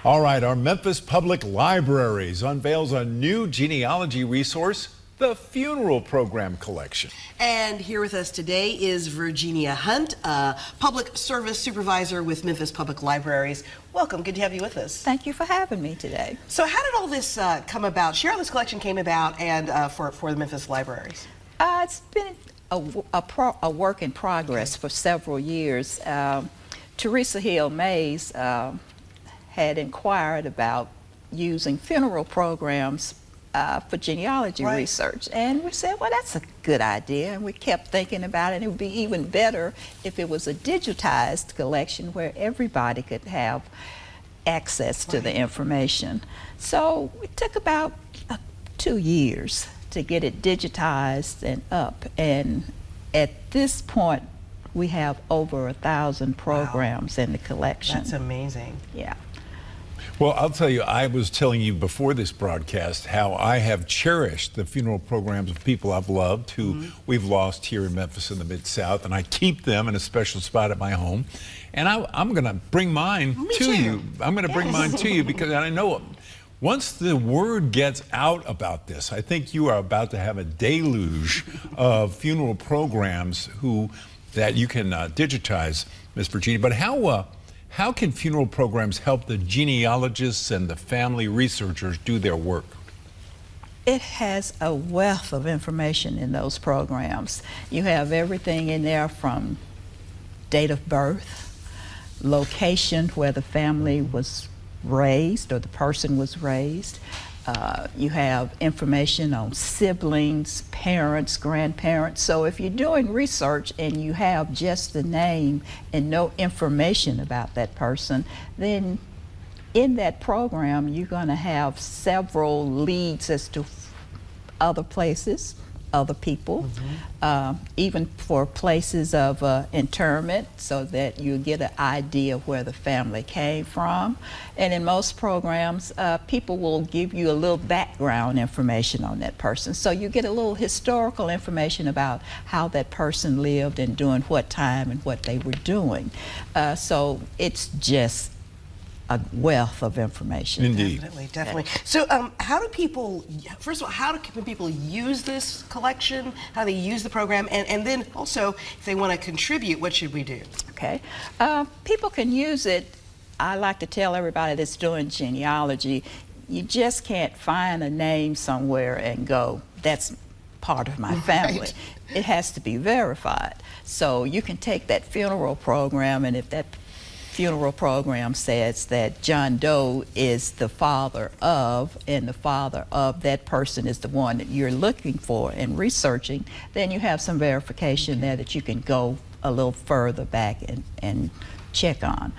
All right, our Memphis Public Libraries unveils a new genealogy resource, the Funeral Program Collection. And here with us today is Virginia Hunt, Public Service Supervisor with Memphis Public Libraries. Welcome, good to have you with us. Thank you for having me today. So how did all this come about? Share how this collection came about and for the Memphis Libraries. It's been a work in progress for several years. Teresa Hill Mays had inquired about using funeral programs for genealogy research, and we said, well, that's a good idea, and we kept thinking about it, and it would be even better if it was a digitized collection where everybody could have access to the information. So it took about 2 years to get it digitized and up, and at this point we have over 1,000 programs in the collection. That's amazing. Yeah. Well, I'll tell you, I was telling you before this broadcast how I have cherished the funeral programs of people I've loved who we've lost here in Memphis in the Mid-South, and I keep them in a special spot at my home. And I'm going to bring mine to you. I'm going to bring mine to you because I know once the word gets out about this, I think you are about to have a deluge of funeral programs that you can digitize, Ms. Virginia. But how can funeral programs help the genealogists and the family researchers do their work? It has a wealth of information in those programs. You have everything in there from date of birth, location where the family was raised or the person was raised. You have information on siblings, parents, grandparents. So if you're doing research and you have just the name and no information about that person, then in that program you're going to have several leads as to other places, other people, even for places of interment, so that you get an idea of where the family came from. And in most programs, people will give you a little background information on that person. So you get a little historical information about how that person lived and during what time and what they were doing. So it's just a wealth of information. Indeed. Definitely. So how do people, first of all, how can people use this collection? How do they use the program? And then also, if they want to contribute, what should we do? Okay. People can use it. I like to tell everybody that's doing genealogy, you just can't find a name somewhere and go, that's part of my family. It has to be verified. So you can take that funeral program, and if that funeral program says that John Doe is the father of, and the father of that person is the one that you're looking for and researching, then you have some verification there that you can go a little further back and check on.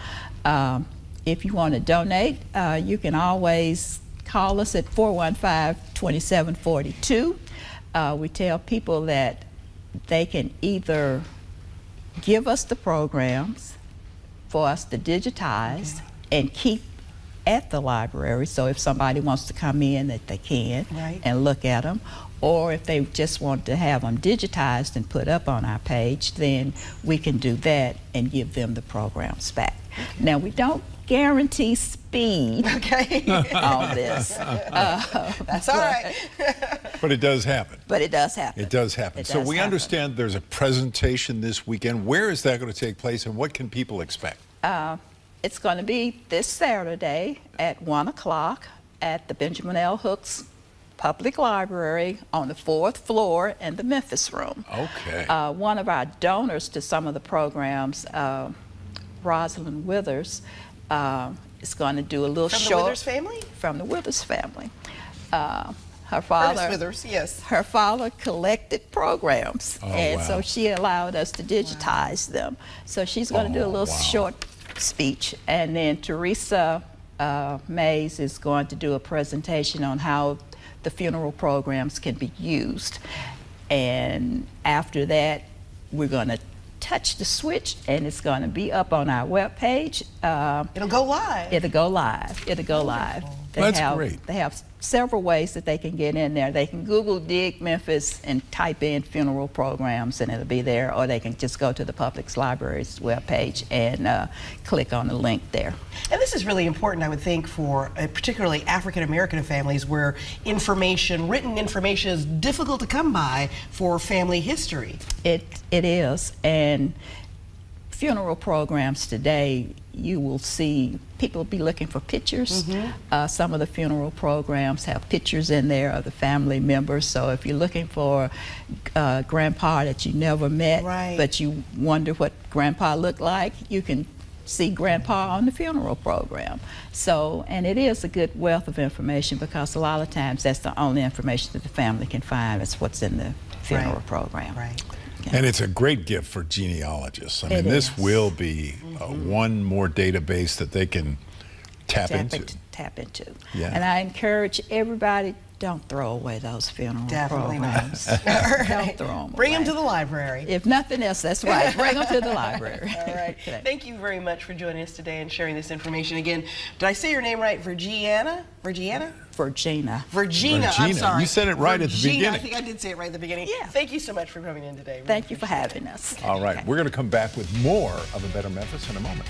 If you want to donate, you can always call us at 415-2742. We tell people that they can either give us the programs for us to digitize and keep at the library, so if somebody wants to come in, that they can and look at them, or if they just want to have them digitized and put up on our page, then we can do that and give them the programs back. Now, we don't guarantee speed on this. That's all right. But it does happen. But it does happen. It does happen. So we understand there's a presentation this weekend. Where is that going to take place, and what can people expect? It's going to be this Saturday at 1 o'clock at the Benjamin L. Hooks Public Library on the 4th floor in the Memphis room. Okay. One of our donors to some of the programs, Rosalind Withers, is going to do a little short. From the Withers family? From the Withers family. Her father, Ernest Withers, yes. Her father collected programs, and so she allowed us to digitize them. So she's going to do a little short speech, and then Teresa Mays is going to do a presentation on how the funeral programs can be used. And after that, we're going to touch the switch, and it's going to be up on our webpage. It'll go live. It'll go live. It'll go live. That's great. They have several ways that they can get in there. They can Google Dig Memphis and type in funeral programs and it'll be there, or they can just go to the Public Libraries webpage and click on the link there. And this is really important, I would think, for particularly African American families where written information is difficult to come by for family history. It is, and funeral programs today, you will see people be looking for pictures. Some of the funeral programs have pictures in there of the family members, so if you're looking for grandpa that you never met, right, but you wonder what grandpa looked like, you can see grandpa on the funeral program. So, and it is a good wealth of information because a lot of times that's the only information that the family can find is what's in the funeral right, program. Right. Okay. And it's a great gift for genealogists. I mean, It this is. will be one more database that they can tap into. Tap into. Yeah. And I encourage everybody, don't throw away those funeral Definitely programs. not. All right. Don't throw them Bring away. them to the library. If nothing else, that's right. Bring them to the library. All right. Okay. Thank you very much for joining us today and sharing this information. Again, did I say your name right? Virginia? Virgina. Virgina, I'm Virgina. sorry. You said it right at the Virginia, beginning. I think I did say it right at the beginning. Yeah. Thank you so much for coming in today. Really Thank you for appreciate it. having us. All right, Okay. we're going to come back with more of A Better Memphis in a moment.